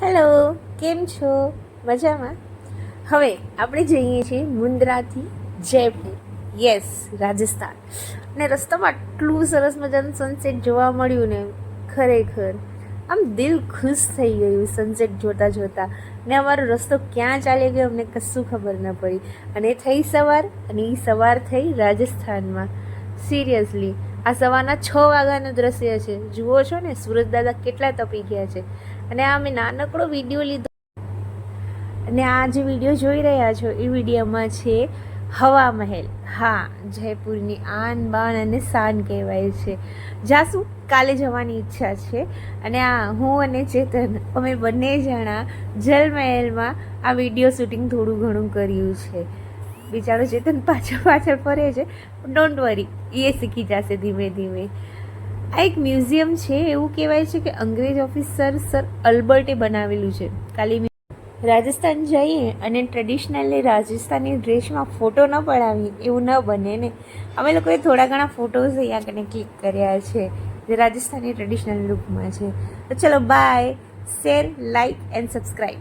Hello, કેમ છો? મજામાં? હવે આપણે જઈએ છીએ મુન્દ્રાથી જયપુર, યસ, રાજસ્થાન. અને રસ્તામાં આટલું સરસ મજાનું સનસેટ જોવા મળ્યું ને, ખરેખર આમ દિલ ખુશ થઈ ગયું સનસેટ જોતાં જોતાં. ને અમારો રસ્તો ક્યાં ચાલી ગયો અમને કશું ખબર ન પડી. અને થઈ સવાર, અને એ સવાર થઈ રાજસ્થાનમાં. સિરિયસલી આ સવારના 6 વાગ્યાનું દ્રશ્ય છે. જુઓ છો ને, સુરજ દાદા કેટલા તપી ગયા છે. અને આ મેં નાનકડો વિડીયો લીધો, અને આ જે વિડીયો જોઈ રહ્યા છો એ વિડીયોમાં છે હવા મહેલ. હા, જયપુરની આન બાન અને શાન કહેવાય છે. જાશું, કાલે જવાની ઈચ્છા છે. અને હું અને ચેતન અમે બંને જણા જલમહેલમાં આ વિડીયો શૂટિંગ થોડું ઘણું કર્યું છે. બિચારો ચેતન પાછળ ફરે છે, ડોન્ટ વરી, એ શીખી જશે ધીમે ધીમે. આ એક મ્યુઝિયમ છે. એવું કહેવાય છે કે અંગ્રેજ ઓફિસર સર અલ્બર્ટે બનાવેલું છે. કાલે રાજસ્થાન જઈએ અને ટ્રેડિશનલી રાજસ્થાની ડ્રેસમાં ફોટો ન પડાવીએ એવું ન બને ને. અમે લોકોએ થોડા ઘણા ફોટોઝ અહીંયા કને ક્લિક કર્યા છે જે રાજસ્થાની ટ્રેડિશનલ લુકમાં છે. તો ચલો, bye, share, like and subscribe.